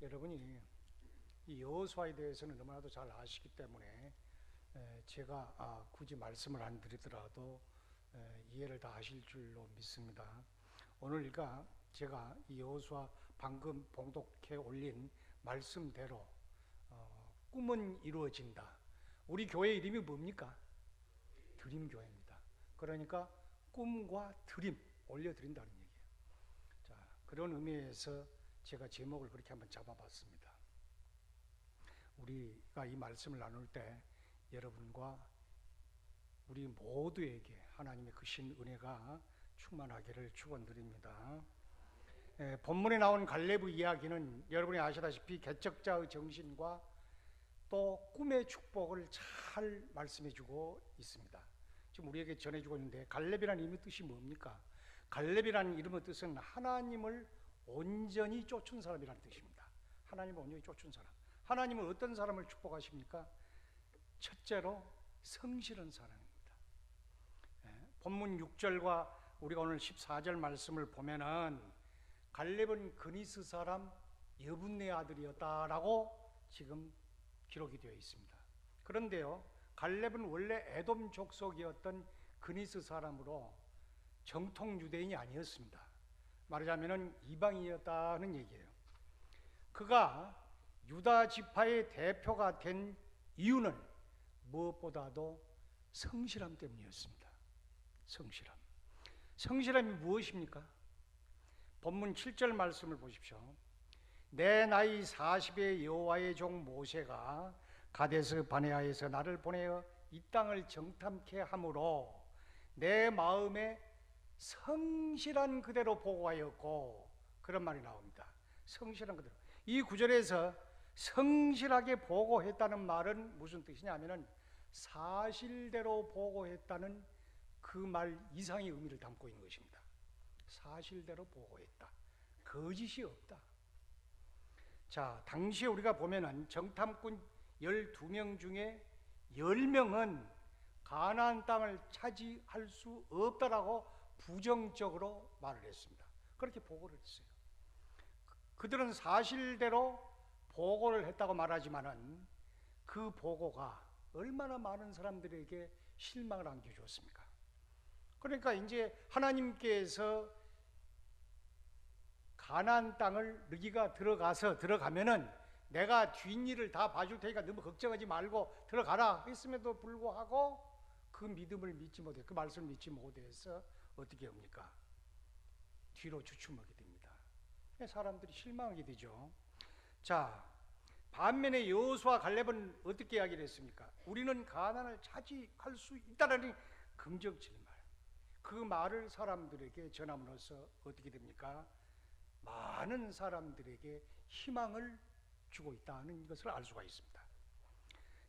여러분이 이 여호수아에 대해서는 너무나도 잘 아시기 때문에 제가 굳이 말씀을 안 드리더라도 이해를 다 하실 줄로 믿습니다. 오늘 제가 이 여호수아 방금 봉독해 올린 말씀대로 꿈은 이루어진다. 우리 교회 이름이 뭡니까? 드림교회입니다. 그러니까 꿈과 드림 올려드린다는 얘기예요. 자, 그런 의미에서 제가 제목을 그렇게 한번 잡아봤습니다. 우리가 이 말씀을 나눌 때 여러분과 우리 모두에게 하나님의 크신 은혜가 충만하기를 축원드립니다. 본문에 나온 갈렙의 이야기는 여러분이 아시다시피 개척자의 정신과 또 꿈의 축복을 잘 말씀해주고 있습니다. 지금 우리에게 전해주고 있는데 갈렙이라는 이름의 뜻이 뭡니까? 갈렙이라는 이름의 뜻은 하나님을 온전히 쫓은 사람이라는 뜻입니다. 하나님을 온전히 쫓은 사람. 하나님은 어떤 사람을 축복하십니까? 첫째로 성실한 사람입니다. 본문 6절과 우리가 오늘 14절 말씀을 보면은 갈렙은 그니스 사람 여분네 아들이었다라고 지금 기록이 되어 있습니다. 그런데요, 갈렙은 원래 에돔 족속이었던 그니스 사람으로 정통 유대인이 아니었습니다. 말하자면 이방인이었다는 얘기예요. 그가 유다 지파의 대표가 된 이유는 무엇보다도 성실함 때문이었습니다. 성실함. 성실함이 무엇입니까? 본문 7절 말씀을 보십시오. 내 나이 40의 여호와의 종 모세가 가데스 바네아에서 나를 보내어 이 땅을 정탐케 함으로 내 마음에 성실한 그대로 보고하였고, 그런 말이 나옵니다. 성실한 그대로. 이 구절에서 성실하게 보고했다는 말은 무슨 뜻이냐면은 사실대로 보고했다는 그 말 이상의 의미를 담고 있는 것입니다. 사실대로 보고했다. 거짓이 없다. 자, 당시에 우리가 보면은 정탐꾼 12명 중에 10명은 가나안 땅을 차지할 수 없다라고 부정적으로 말을 했습니다. 그렇게 보고를 했어요. 그들은 사실대로 보고를 했다고 말하지만은 그 보고가 얼마나 많은 사람들에게 실망을 안겨주었습니까? 그러니까 이제 하나님께서 가나안 땅을 너희가 들어가면은 내가 뒷일을 다 봐줄 테니까 너무 걱정하지 말고 들어가라 했음에도 불구하고 그 믿음을 믿지 못해, 그 말씀을 믿지 못해서 어떻게 합니까? 뒤로 주춤하게 됩니다. 사람들이 실망하게 되죠. 자, 반면에 여호수아 갈렙은 어떻게 이야기를 했습니까? 우리는 가나안을 차지할 수 있다는 긍정적인 말. 그 말을 사람들에게 전함으로써 어떻게 됩니까? 많은 사람들에게 희망을 주고 있다는 것을 알 수가 있습니다.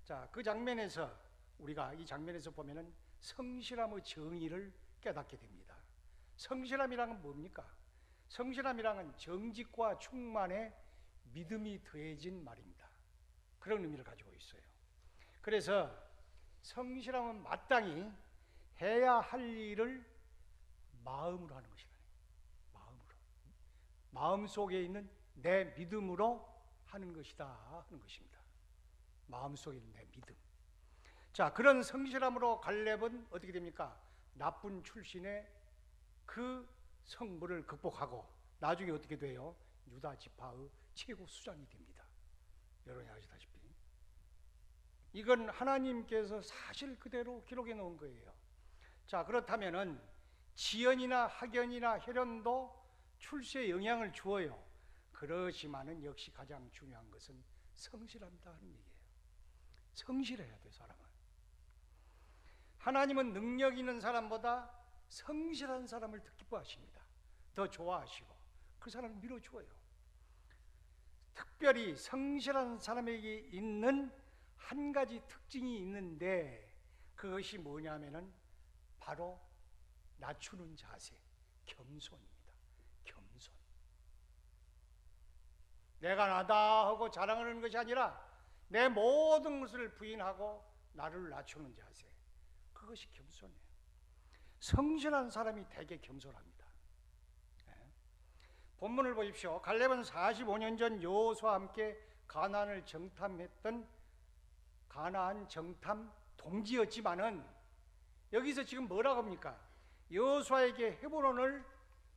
자, 그 장면에서 우리가 이 장면에서 보면은 성실함의 정의를 깨닫게 됩니다. 성실함이란 뭡니까? 성실함이란 정직과 충만에 믿음이 더해진 말입니다. 그런 의미를 가지고 있어요. 그래서 성실함은 마땅히 해야 할 일을 마음으로 하는 것이다. 마음으로. 마음속에 있는 내 믿음으로 하는 것이다 하는 것입니다. 마음속에 있는 내 믿음. 자, 그런 성실함으로 갈렙은 어떻게 됩니까? 나쁜 출신의 그 성물을 극복하고 나중에 어떻게 돼요? 유다 지파의 최고 수장이 됩니다. 여러분이 아시다시피 이건 하나님께서 사실 그대로 기록해 놓은 거예요. 자, 그렇다면은 지연이나 학연이나 혈연도 출세에 영향을 주어요. 그렇지만은 역시 가장 중요한 것은 성실함이다 하는 얘기예요. 성실해야 돼, 사람은. 하나님은 능력 있는 사람보다 성실한 사람을 더 기뻐하십니다. 더 좋아하시고 그 사람을 밀어주어요. 특별히 성실한 사람에게 있는 한 가지 특징이 있는데 그것이 뭐냐면은 바로 낮추는 자세, 겸손입니다. 겸손. 내가 나다 하고 자랑하는 것이 아니라 내 모든 것을 부인하고 나를 낮추는 자세, 그것이 겸손이에요. 성실한 사람이 되게 겸손합니다. 본문을 보십시오. 갈렙은 45년 전 여호수아와 함께 가나안을 정탐했던 가나안 정탐 동지였지만은 여기서 지금 뭐라고 합니까? 여호수아에게 헤브론을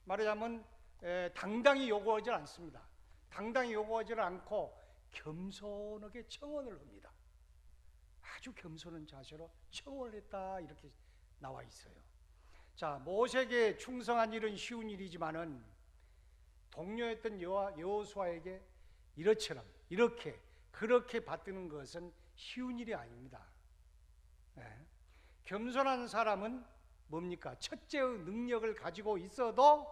말하자면 당당히 요구하지 않습니다. 당당히 요구하지 않고 겸손하게 청원을 합니다. 아주 겸손한 자세로 청원을 했다 이렇게 나와 있어요. 자, 모세에게 충성한 일은 쉬운 일이지만은 동료였던 여호수아에게 이렇처럼 이렇게 그렇게 받드는 것은 쉬운 일이 아닙니다. 네. 겸손한 사람은 뭡니까? 첫째의 능력을 가지고 있어도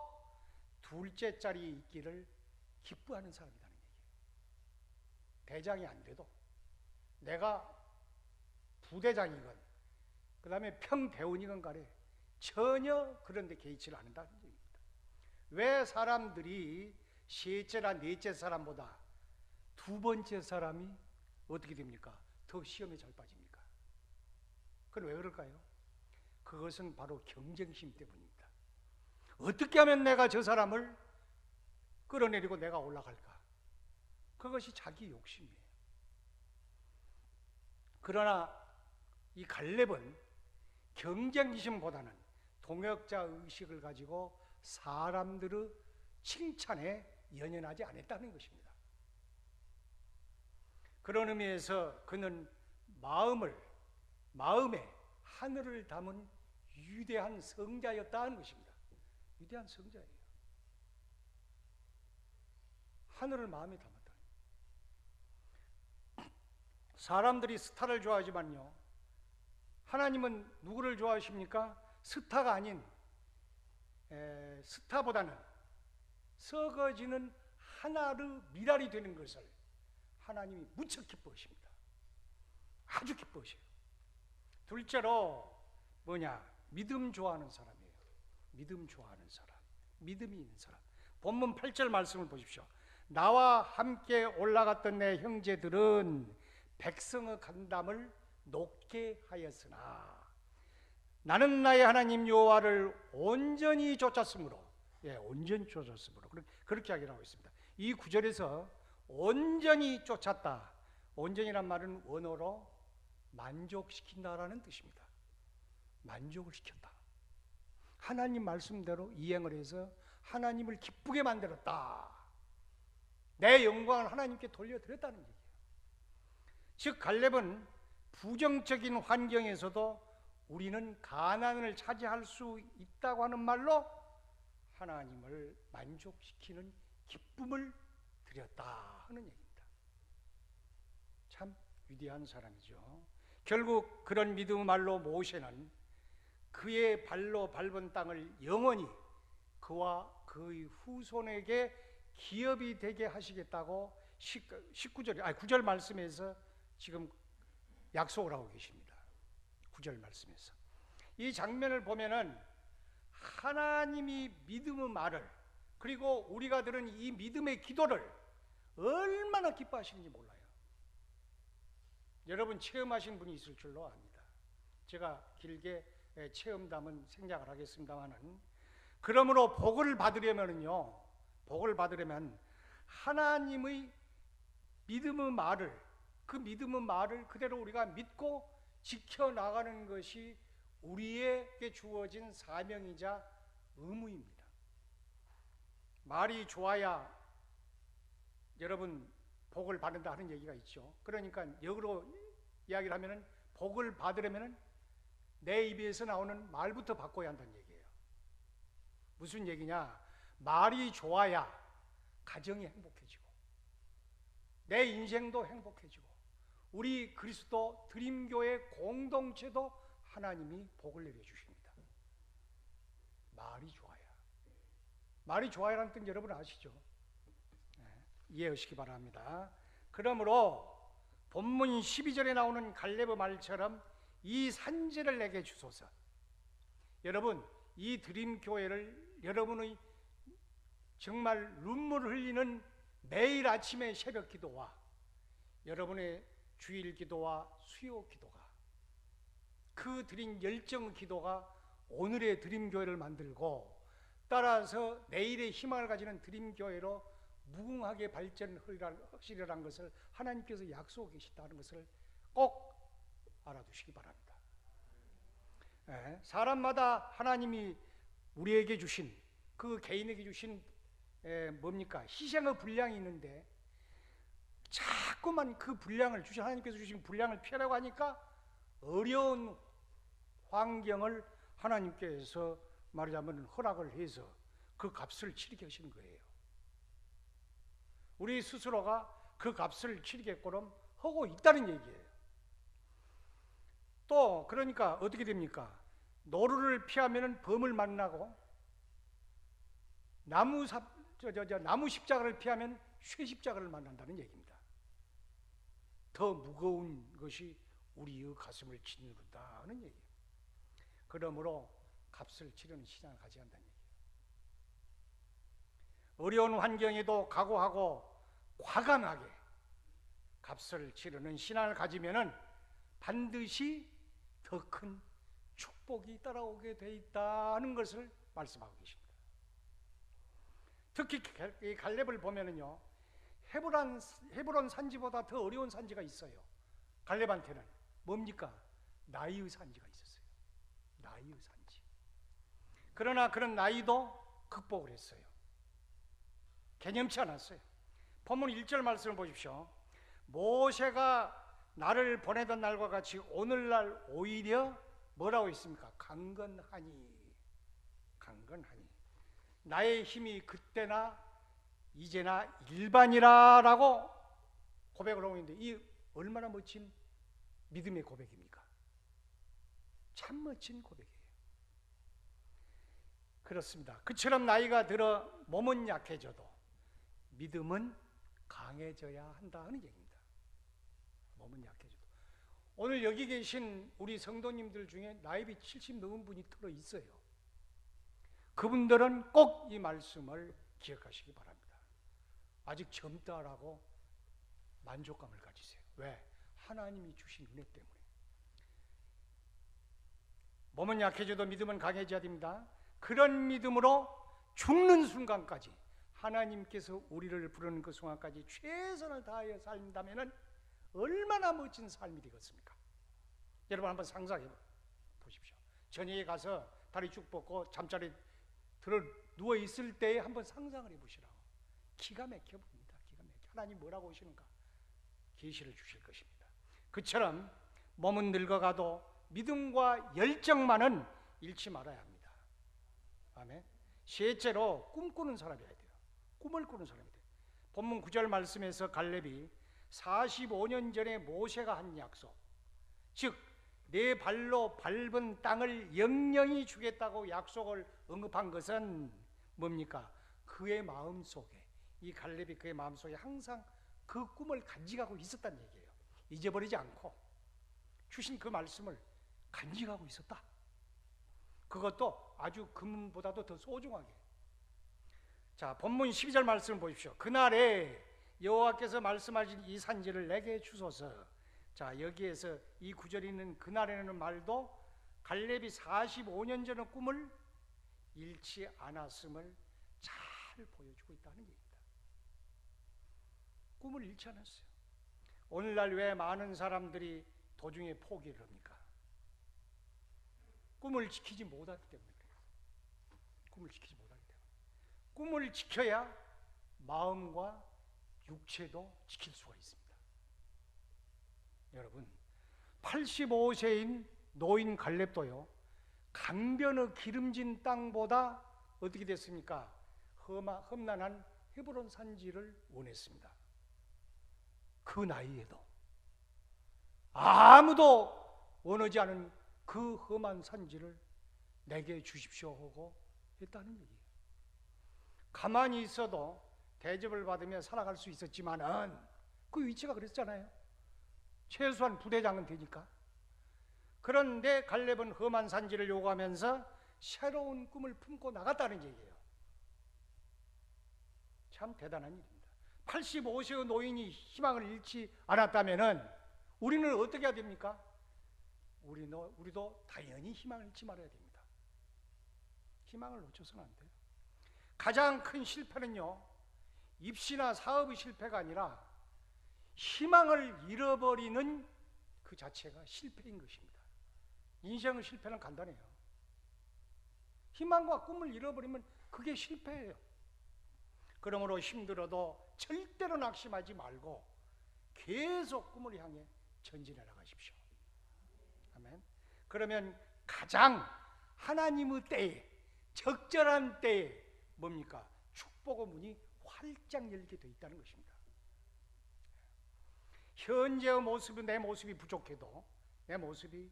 둘째 자리에 있기를 기뻐하는 사람이라는 얘기예요. 대장이 안 돼도 내가 부대장이건 그 다음에 평대원이건 간에 전혀 그런 데 개의치를 않는다는 얘기입니다. 왜 사람들이 셋째나 넷째 사람보다 두 번째 사람이 어떻게 됩니까? 더 시험에 잘 빠집니까? 그건 왜 그럴까요? 그것은 바로 경쟁심 때문입니다. 어떻게 하면 내가 저 사람을 끌어내리고 내가 올라갈까? 그것이 자기 욕심이에요. 그러나 이 갈렙은 경쟁심보다는 동역자 의식을 가지고 사람들의 칭찬에 연연하지 않았다는 것입니다. 그런 의미에서 그는 마음에 하늘을 담은 위대한 성자였다는 것입니다. 위대한 성자예요. 하늘을 마음에 담았다. 사람들이 스타를 좋아하지만요, 하나님은 누구를 좋아하십니까? 스타가 아닌 스타보다는 썩어지는 하나의 미랄이 되는 것을 하나님이 무척 기뻐하십니다. 아주 기뻐하셔요. 둘째로 믿음 좋아하는 사람이에요. 믿음 좋아하는 사람, 믿음이 있는 사람. 본문 8절 말씀을 보십시오. 나와 함께 올라갔던 내 형제들은 백성의 간담을 높게 하였으나 나는 나의 하나님 여호와를 온전히 쫓았으므로, 온전히 쫓았으므로 그렇게 하기로 하고 있습니다. 이 구절에서 온전히 쫓았다. 온전이란 말은 원어로 만족시킨다라는 뜻입니다. 만족을 시켰다. 하나님 말씀대로 이행을 해서 하나님을 기쁘게 만들었다. 내 영광을 하나님께 돌려드렸다는 얘기예요. 즉 갈렙은 부정적인 환경에서도 우리는 가나안을 차지할 수 있다고 하는 말로 하나님을 만족시키는 기쁨을 드렸다 하는 얘기입니다. 참 위대한 사람이죠. 결국 그런 믿음의 말로 모세는 그의 발로 밟은 땅을 영원히 그와 그의 후손에게 기업이 되게 하시겠다고 9절 말씀에서 지금 약속을 하고 계십니다. 9절 말씀에서 이 장면을 보면은 하나님이 믿음의 말을, 그리고 우리가 들은 이 믿음의 기도를 얼마나 기뻐하시는지 몰라요. 여러분 체험하신 분이 있을 줄로 압니다. 제가 길게 체험담은 생략을 하겠습니다만은, 그러므로 복을 받으려면 하나님의 믿음의 말을, 그 믿음의 말을 그대로 우리가 믿고 지켜나가는 것이 우리에게 주어진 사명이자 의무입니다. 말이 좋아야 여러분 복을 받는다 하는 얘기가 있죠. 그러니까 역으로 이야기를 하면은 복을 받으려면은 내 입에서 나오는 말부터 바꿔야 한다는 얘기예요. 무슨 얘기냐? 말이 좋아야 가정이 행복해지고 내 인생도 행복해지고 우리 그리스도 드림교회 공동체도 하나님이 복을 내려주십니다. 말이 좋아야. 말이 좋아야라는 뜻 여러분 아시죠? 이해하시기 바랍니다. 그러므로 본문 12절에 나오는 갈렙의 말처럼 이 산지를 내게 주소서. 여러분, 이 드림교회를 여러분의 정말 눈물을 흘리는 매일 아침의 새벽 기도와 여러분의 주일 기도와 수요 기도가, 그 드린 열정 기도가 오늘의 드림교회를 만들고 따라서 내일의 희망을 가지는 드림교회로 무궁하게 발전하시리라는 것을 하나님께서 약속하고 계시다는 것을 꼭 알아두시기 바랍니다. 사람마다 하나님이 우리에게 주신 그 개인에게 주신 뭡니까? 희생의 분량이 있는데 자꾸만 그 분량을 주신 하나님께서 주신 분량을 피하려고 하니까 어려운 환경을 하나님께서 말하자면 허락을 해서 그 값을 치르게 하시는 거예요. 우리 스스로가 그 값을 치르게끔 하고 있다는 얘기예요. 또 그러니까 어떻게 됩니까? 노루를 피하면 범을 만나고 나무 십자가를 피하면 쇠 십자가를 만난다는 얘기입니다. 더 무거운 것이 우리의 가슴을 짓누른다는 얘기예요. 그러므로 값을 치르는 신앙을 가져야 한다는 얘기예요. 어려운 환경에도 각오하고 과감하게 값을 치르는 신앙을 가지면은 반드시 더 큰 축복이 따라오게 돼 있다는 것을 말씀하고 계십니다. 특히 이 갈렙을 보면은요, 헤브론 산지보다 더 어려운 산지가 있어요. 갈렙한테는 뭡니까? 나이의 산지가 있었어요. 나이의 산지. 그러나 그런 나이도 극복을 했어요. 개념치 않았어요. 본문 1절 말씀을 보십시오. 모세가 나를 보내던 날과 같이 오늘날 오히려 뭐라고 있습니까? 강건하니. 나의 힘이 그때나 이제나 일반이라라고 고백을 하고 있는데 이 얼마나 멋진 믿음의 고백입니까? 참 멋진 고백이에요. 그렇습니다. 그처럼 나이가 들어 몸은 약해져도 믿음은 강해져야 한다는 얘기입니다. 몸은 약해져도. 오늘 여기 계신 우리 성도님들 중에 나이비 70 넘은 분이 들어 있어요. 그분들은 꼭 이 말씀을 기억하시기 바랍니다. 아직 젊다라고 만족감을 가지세요. 왜? 하나님이 주신 은혜 때문에. 몸은 약해져도 믿음은 강해져야 됩니다. 그런 믿음으로 죽는 순간까지 하나님께서 우리를 부르는 그 순간까지 최선을 다하여 산다면 얼마나 멋진 삶이 되겠습니까? 여러분 한번 상상해 보십시오. 저녁에 가서 다리 쭉 뻗고 잠자리 들어 누워 있을 때에 한번 상상을 해보시라고. 기가 막혀 봅니다. 기가 막혀. 하나님 뭐라고 하시는가? 계시를 주실 것입니다. 그처럼 몸은 늙어가도 믿음과 열정만은 잃지 말아야 합니다. 아멘. 셋째로 꿈꾸는 사람이어야 돼요. 꿈을 꾸는 사람이 돼요. 본문 9절 말씀에서 갈렙이 45년 전에 모세가 한 약속, 즉 내 발로 밟은 땅을 영영히 주겠다고 약속을 언급한 것은 뭡니까? 그의 마음속에, 이 갈렙이 그의 마음속에 항상 그 꿈을 간직하고 있었다는 얘기예요. 잊어버리지 않고 주신 그 말씀을 간직하고 있었다. 그것도 아주 금보다도 더 소중하게. 자, 본문 12절 말씀을 보십시오. 그날에 여호와께서 말씀하신 이 산지를 내게 주소서. 자, 여기에서 이 구절에 있는 그날에는 말도 갈렙이 45년 전의 꿈을 잃지 않았음을 잘 보여주고 있다는 얘기입니다. 꿈을 잃지 않았어요. 오늘날 왜 많은 사람들이 도중에 포기를 합니까? 꿈을 지키지 못하기 때문에 그래요. 꿈을 지키지 못하기 때문에. 꿈을 지켜야 마음과 육체도 지킬 수가 있습니다. 여러분, 85세인 노인 갈렙도요, 강변의 기름진 땅보다 어떻게 됐습니까? 험난한 헤브론 산지를 원했습니다. 그 나이에도 아무도 원하지 않은 그 험한 산지를 내게 주십시오 하고 했다는 얘기예요. 가만히 있어도 대접을 받으며 살아갈 수 있었지만은 그 위치가 그랬잖아요. 최소한 부대장은 되니까. 그런데 갈렙은 험한 산지를 요구하면서 새로운 꿈을 품고 나갔다는 얘기예요. 참 대단한 일입니다. 85세의 노인이 희망을 잃지 않았다면 우리는 어떻게 해야 됩니까? 우리도 당연히 희망을 잃지 말아야 됩니다. 희망을 놓쳐서는 안 돼요. 가장 큰 실패는요, 입시나 사업의 실패가 아니라 희망을 잃어버리는 그 자체가 실패인 것입니다. 인생의 실패는 간단해요. 희망과 꿈을 잃어버리면 그게 실패예요. 그러므로 힘들어도 절대로 낙심하지 말고 계속 꿈을 향해 전진해 나가십시오. 아멘. 그러면 가장 하나님의 때에, 적절한 때에 뭡니까? 축복의 문이 활짝 열게 되어 있다는 것입니다. 현재의 모습은 내 모습이 부족해도 내 모습이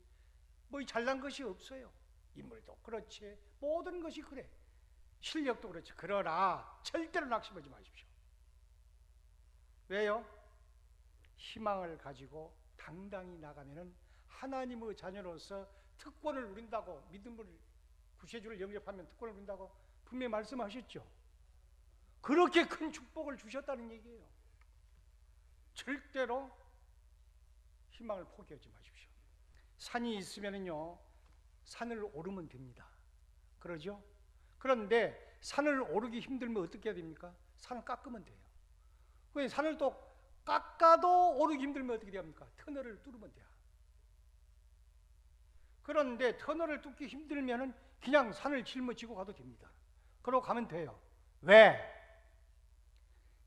뭐 잘난 것이 없어요. 인물도 그렇지, 모든 것이 그래, 실력도 그렇지. 그러나 절대로 낙심하지 마십시오. 왜요? 희망을 가지고 당당히 나가면은 하나님의 자녀로서 특권을 누린다고, 믿음을 구세주를 영접하면 특권을 누린다고 분명히 말씀하셨죠. 그렇게 큰 축복을 주셨다는 얘기예요. 절대로 희망을 포기하지 마십시오. 산이 있으면요, 산을 오르면 됩니다. 그러죠? 그런데 산을 오르기 힘들면 어떻게 해야 됩니까? 산을 깎으면 돼요. 왜 산을 또 깎아도 오르기 힘들면 어떻게 됩니까? 터널을 뚫으면 돼요. 그런데 터널을 뚫기 힘들면은 그냥 산을 짊어지고 가도 됩니다. 그러고 가면 돼요. 왜?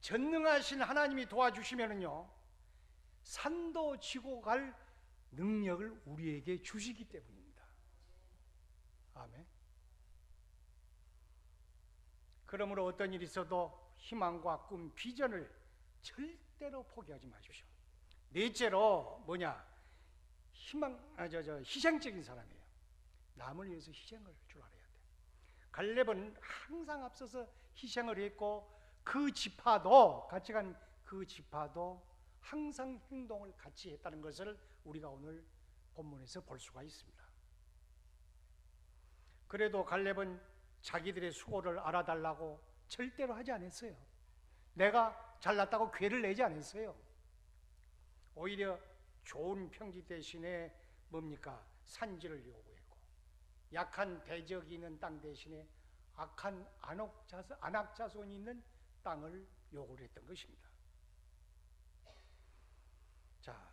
전능하신 하나님이 도와주시면은요, 산도 지고 갈 능력을 우리에게 주시기 때문입니다. 아멘. 그러므로 어떤 일이 있어도 희망과 꿈, 비전을 절대로 포기하지 마십시오. 넷째로 뭐냐? 희생적인 사람이에요. 남을 위해서 희생을 줄 알아야 돼. 갈렙은 항상 앞서서 희생을 했고, 그 지파도, 같이 간 그 지파도 항상 행동을 같이 했다는 것을 우리가 오늘 본문에서 볼 수가 있습니다. 그래도 갈렙은 자기들의 수고를 알아달라고 절대로 하지 않았어요. 내가 잘났다고 괴를 내지 않았어요. 오히려 좋은 평지 대신에 뭡니까? 산지를 요구했고, 약한 대적이 있는 땅 대신에 악한 안악자손이 있는 땅을 요구를 했던 것입니다. 자,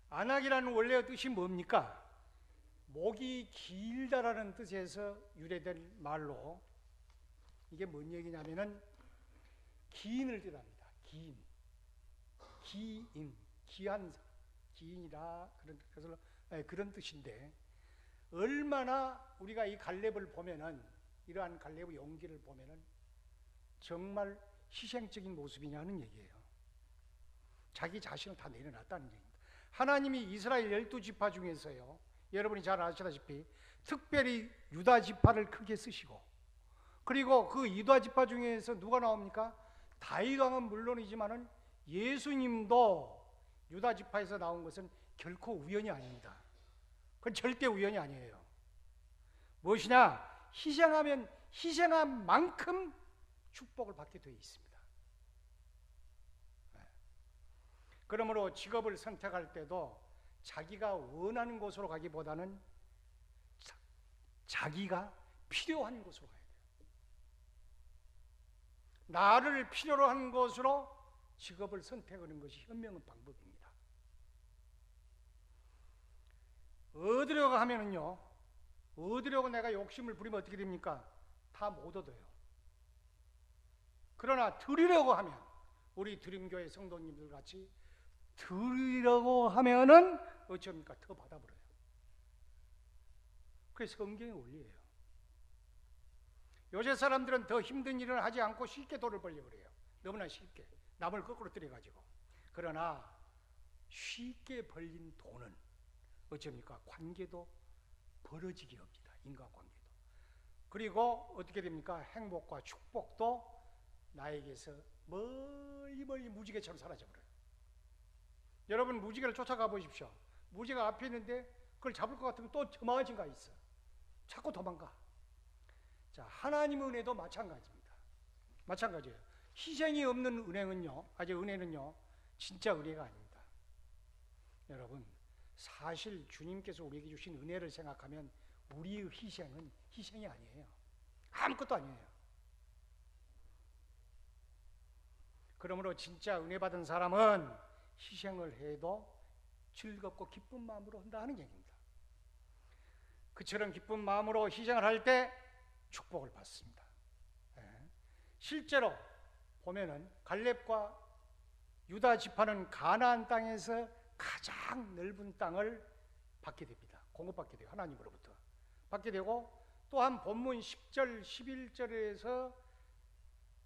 안악이라는 원래의 뜻이 뭡니까? 목이 길다라는 뜻에서 유래된 말로, 이게 뭔 얘기냐면은 기인을 뜻합니다. 기인, 귀한 기인이라 그런 뜻인데, 얼마나 우리가 이 갈렙을 보면은, 이러한 갈렙의 용기를 보면은 정말 희생적인 모습이냐는 얘기예요. 자기 자신을 다 내려놨다는 얘기입니다. 하나님이 이스라엘 12지파 중에서요, 여러분이 잘 아시다시피 특별히 유다 지파를 크게 쓰시고, 그리고 그 유다 지파 중에서 누가 나옵니까? 다윗 왕은 물론이지만은 예수님도 유다 지파에서 나온 것은 결코 우연이 아닙니다. 그건 절대 우연이 아니에요. 무엇이냐? 희생하면 희생한 만큼 축복을 받게 되어 있습니다. 그러므로 직업을 선택할 때도 자기가 원하는 곳으로 가기보다는 자기가 필요한 곳으로 가야 돼요. 나를 필요로 하는 곳으로 직업을 선택하는 것이 현명한 방법입니다. 얻으려고 하면은요, 얻으려고 내가 욕심을 부리면 어떻게 됩니까? 다 못 얻어요. 그러나 드리려고 하면, 우리 드림교회 성도님들 같이 드리려고 하면은 어쩝니까? 더 받아버려요. 그게 성경의 원리예요. 요새 사람들은 더 힘든 일을 하지 않고 쉽게 돈을 벌려고 그래요. 너무나 쉽게 남을 거꾸로 때려가지고. 그러나 쉽게 벌린 돈은 어쩝니까? 관계도 벌어지게 합니다. 인간관계도. 그리고 어떻게 됩니까? 행복과 축복도 나에게서 멀리 무지개처럼 사라져버려요. 여러분, 무지개를 쫓아가 보십시오. 무지개가 앞에 있는데 그걸 잡을 것 같으면 또 저만한 가 있어. 자꾸 도망가. 자, 하나님의 은혜도 마찬가지입니다. 마찬가지예요. 희생이 없는 은혜는요, 진짜 은혜가 아닙니다. 여러분, 사실 주님께서 우리에게 주신 은혜를 생각하면 우리의 희생은 희생이 아니에요. 아무것도 아니에요. 그러므로 진짜 은혜 받은 사람은 희생을 해도 즐겁고 기쁜 마음으로 한다 하는 얘기입니다. 그처럼 기쁜 마음으로 희생을 할 때 축복을 받습니다. 실제로 보면은 갈렙과 유다 지파는 가나안 땅에서 가장 넓은 땅을 받게 됩니다. 공급받게 돼요. 하나님으로부터 받게 되고, 또한 본문 10절 11절에서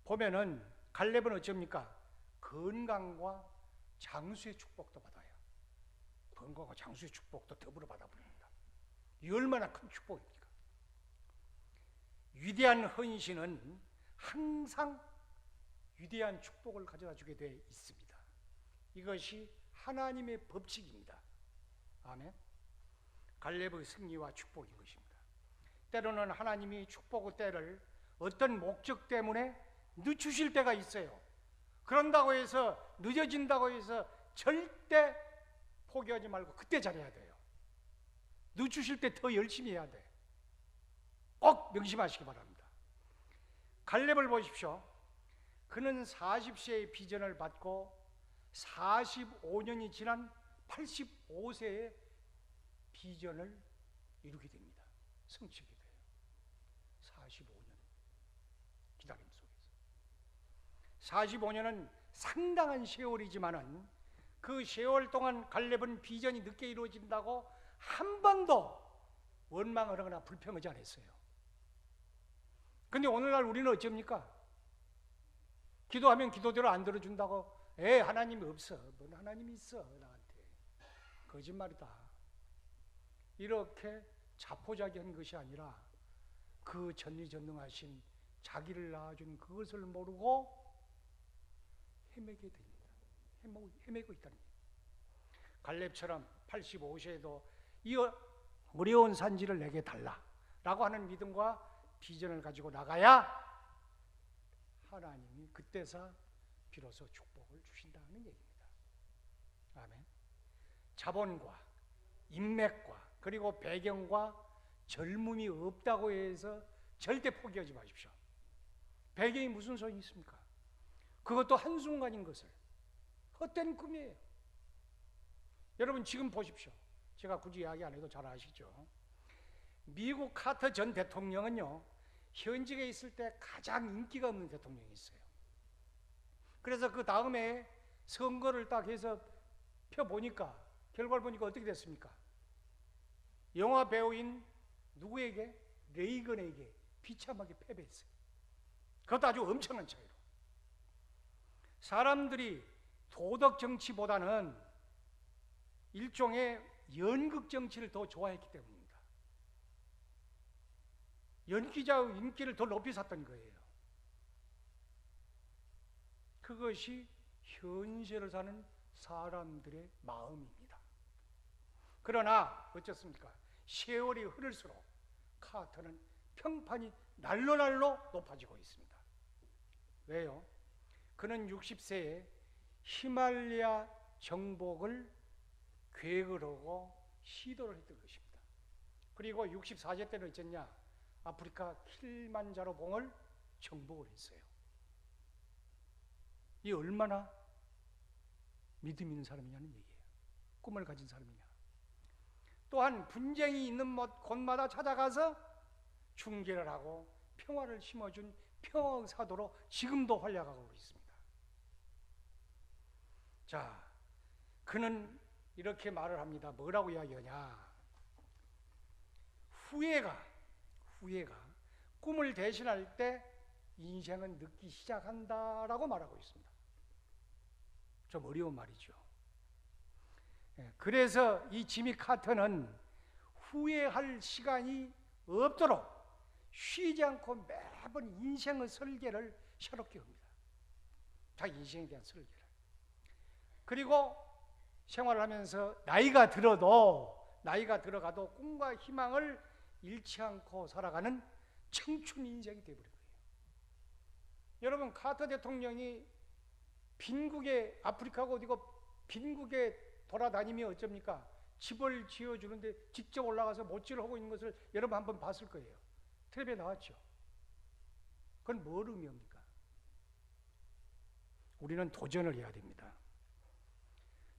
보면은 갈렙은 어쩝니까? 건강과 장수의 축복도 받아요. 건강과 장수의 축복도 더불어 받아버립니다. 이 얼마나 큰 축복입니까? 위대한 헌신은 항상 위대한 축복을 가져다 주게 되어 있습니다. 이것이 하나님의 법칙입니다. 아멘. 갈렙의 승리와 축복인 것입니다. 때로는 하나님이 축복의 때를 어떤 목적 때문에 늦추실 때가 있어요. 그런다고 해서, 늦어진다고 해서 절대 포기하지 말고 그때 잘해야 돼요. 늦추실 때 더 열심히 해야 돼. 꼭 명심하시기 바랍니다. 갈렙을 보십시오. 그는 40세의 비전을 받고 45년이 지난 85세에 비전을 이루게 됩니다. 성취하게 돼요. 45년 기다림 속에서. 45년은 상당한 세월이지만은 그 세월 동안 갈렙은 비전이 늦게 이루어진다고 한 번도 원망을 하거나 불평하지 않았어요. 근데 오늘날 우리는 어쩝니까? 기도하면 기도대로 안 들어준다고, 하나님이 없어. 뭔 하나님이 있어 나한테. 거짓말이다. 이렇게 자포자기한 것이 아니라 그 전지전능하신 자기를 낳아준 그것을 모르고 헤매게 됩니다. 헤매고 있다는 거예요. 갈렙처럼 85세에도 이 어려운 산지를 내게 달라 라고 하는 믿음과 비전을 가지고 나가야 하나님이 그때서 비로소 축복을 주신다는 얘기입니다. 아멘. 자본과 인맥과 그리고 배경과 젊음이 없다고 해서 절대 포기하지 마십시오. 배경이 무슨 소용이 있습니까? 그것도 한순간인 것을. 헛된 꿈이에요. 여러분 지금 보십시오. 제가 굳이 이야기 안 해도 잘 아시죠? 미국 카터 전 대통령은요, 현직에 있을 때 가장 인기가 없는 대통령이었어요. 그래서 그 다음에 선거를 딱 해서 펴보니까, 결과를 보니까 어떻게 됐습니까? 영화 배우인 누구에게? 레이건에게 비참하게 패배했어요. 그것도 아주 엄청난 차이로. 사람들이 도덕 정치보다는 일종의 연극 정치를 더 좋아했기 때문입니다. 연기자의 인기를 더 높이 샀던 거예요. 그것이 현실을 사는 사람들의 마음입니다. 그러나 어쩌습니까? 세월이 흐를수록 카터는 평판이 날로 높아지고 있습니다. 왜요? 그는 60세에 히말라야 정복을 계획을 하고 시도를 했던 것입니다. 그리고 64세 때는 어쨌냐? 아프리카 킬만자로 봉을 정복을 했어요. 이 얼마나 믿음 있는 사람이냐는 얘기예요. 꿈을 가진 사람이냐. 또한 분쟁이 있는 곳마다 찾아가서 중재를 하고 평화를 심어준 평화사도로 지금도 활약하고 있습니다. 자, 그는 이렇게 말을 합니다. 뭐라고 이야기하냐? 후회가 꿈을 대신할 때 인생은 늦기 시작한다라고 말하고 있습니다. 좀 어려운 말이죠. 그래서 이 지미 카터는 후회할 시간이 없도록 쉬지 않고 매번 인생의 설계를 새롭게 합니다. 자기 인생에 대한 설계를. 그리고 생활을 하면서 나이가 들어가도 꿈과 희망을 잃지 않고 살아가는 청춘 인생이 되어버린 거예요. 여러분, 카터 대통령이 빈국에, 아프리카가 어디고 빈국에 돌아다니며 어쩝니까? 집을 지어주는데 직접 올라가서 못질을 하고 있는 것을 여러분 한번 봤을 거예요. 텔레비에 나왔죠. 그건 뭘 의미합니까? 우리는 도전을 해야 됩니다.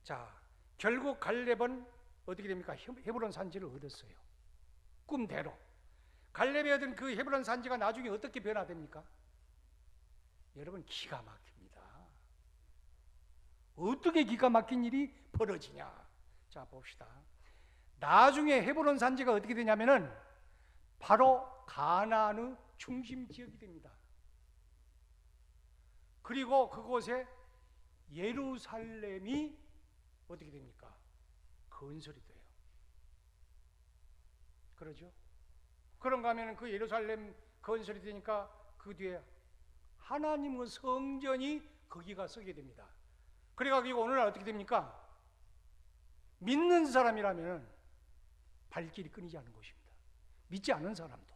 자, 결국 갈렙은 어떻게 됩니까? 헤브론 산지를 얻었어요. 꿈대로. 갈렙이 얻은 그 헤브론 산지가 나중에 어떻게 변화됩니까? 여러분, 기가 막힙니다. 어떻게 기가 막힌 일이 벌어지냐? 자, 봅시다. 나중에 헤브론 산지가 어떻게 되냐면은 바로 가나안의 중심 지역이 됩니다. 그리고 그곳에 예루살렘이 어떻게 됩니까? 건설이 돼요. 그러죠? 그런가 하면 그 예루살렘 건설이 되니까 그 뒤에 하나님의 성전이 거기가 서게 됩니다. 그래가지고 오늘날 어떻게 됩니까? 믿는 사람이라면 발길이 끊이지 않는 것입니다. 믿지 않는 사람도.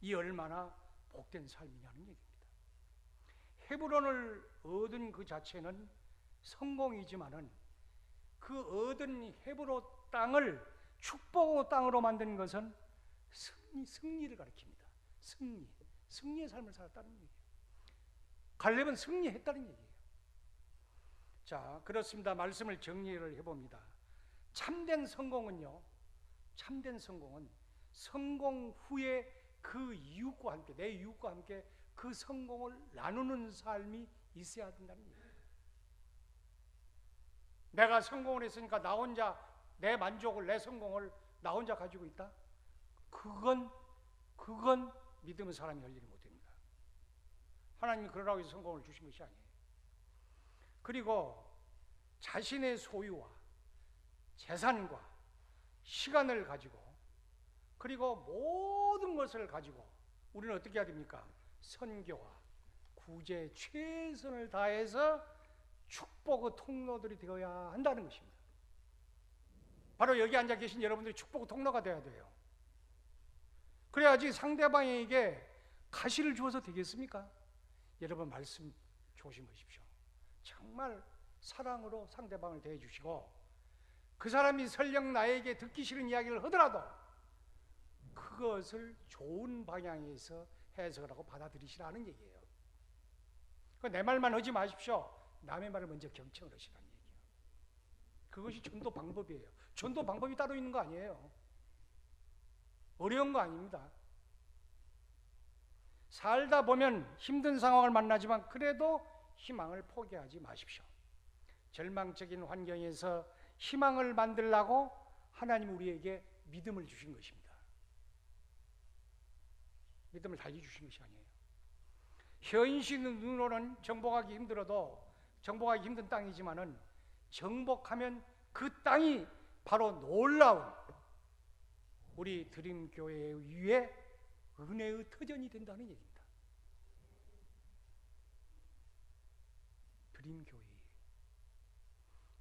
이 얼마나 복된 삶이냐는 얘기입니다. 헤브론을 얻은 그 자체는 성공이지만은 그 얻은 헤브론 땅을 축복의 땅으로 만든 것은 승리를 가리킵니다. 승리의 삶을 살았다는 얘기예요. 갈렙은 승리했다는 얘기예요. 자, 그렇습니다. 말씀을 정리를 해봅니다. 참된 성공은요, 참된 성공은 성공 후에 그 이웃과 함께, 내 이웃과 함께 그 성공을 나누는 삶이 있어야 된다는 얘기예요. 내가 성공을 했으니까 나 혼자 내 만족을, 내 성공을 나 혼자 가지고 있다? 그건 믿음의 사람이 할 일이 못됩니다. 하나님이 그러라고 해서 성공을 주신 것이 아니에요. 그리고 자신의 소유와 재산과 시간을 가지고, 그리고 모든 것을 가지고 우리는 어떻게 해야 됩니까? 선교와 구제 최선을 다해서 축복의 통로들이 되어야 한다는 것입니다. 바로 여기 앉아 계신 여러분들이 축복의 통로가 되어야 돼요. 그래야지 상대방에게 가시를 주어서 되겠습니까? 여러분, 말씀 조심하십시오. 정말 사랑으로 상대방을 대해주시고, 그 사람이 설령 나에게 듣기 싫은 이야기를 하더라도 그것을 좋은 방향에서 해석을 하고 받아들이시라는 얘기예요. 내 말만 하지 마십시오. 남의 말을 먼저 경청을 하시라는 얘기예요. 그것이 전도 방법이에요. 전도 방법이 따로 있는 거 아니에요. 어려운 거 아닙니다. 살다 보면 힘든 상황을 만나지만 그래도 희망을 포기하지 마십시오. 절망적인 환경에서 희망을 만들라고 하나님 우리에게 믿음을 주신 것입니다. 믿음을 달리 주신 것이 아니에요. 현실 눈으로는 정복하기 힘들어도, 정복하기 힘든 땅이지만은 정복하면 그 땅이 바로 놀라운 우리 드림교회 위에 은혜의 터전이 된다는 얘기입니다.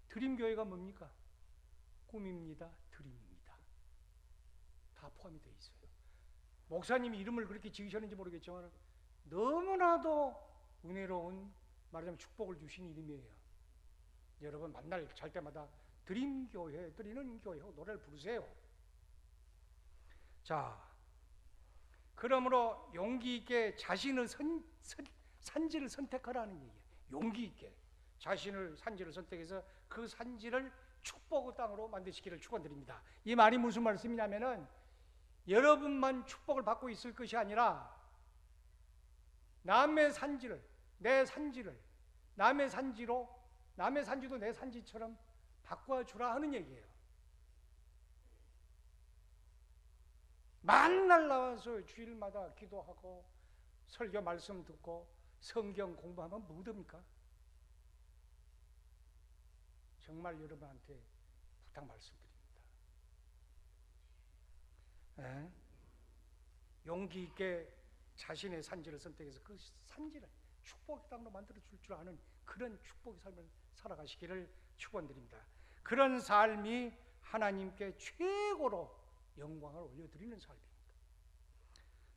드림교회가 뭡니까? 꿈입니다. 드림입니다. 다 포함이 되어 있어요. 목사님이 이름을 그렇게 지으셨는지 모르겠지만 너무나도 은혜로운, 말하자면 축복을 주신 이름이에요. 여러분 만날 잘 때마다 드림교회, 드리는 교회 하고 노래를 부르세요. 자, 그러므로 용기 있게 자신의 산지를 선택하라는 얘기예요. 용기 있게 자신을 산지를 선택해서 그 산지를 축복의 땅으로 만드시기를 축원드립니다. 이 말이 무슨 말씀이냐면은 여러분만 축복을 받고 있을 것이 아니라 남의 산지를, 내 산지를 남의 산지로, 남의 산지도 내 산지처럼 바꿔주라 하는 얘기예요. 만날 나와서 주일마다 기도하고 설교 말씀 듣고 성경 공부하면 뭐 됩니까? 정말 여러분한테 부탁 말씀드립니다. 네? 용기 있게 자신의 산지를 선택해서 그 산지를 축복의 땅으로 만들어 줄 줄 아는 그런 축복의 삶을 살아가시기를 축원드립니다. 그런 삶이 하나님께 최고로 영광을 올려드리는 삶입니다.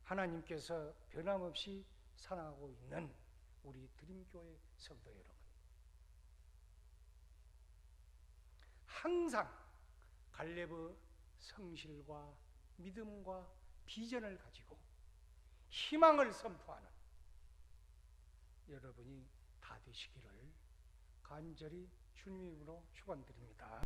하나님께서 변함없이 사랑하고 있는 우리 드림교회 성도 여러분, 항상 갈렙의 성실과 믿음과 비전을 가지고 희망을 선포하는 여러분이 다 되시기를 간절히 주님으로 축원드립니다.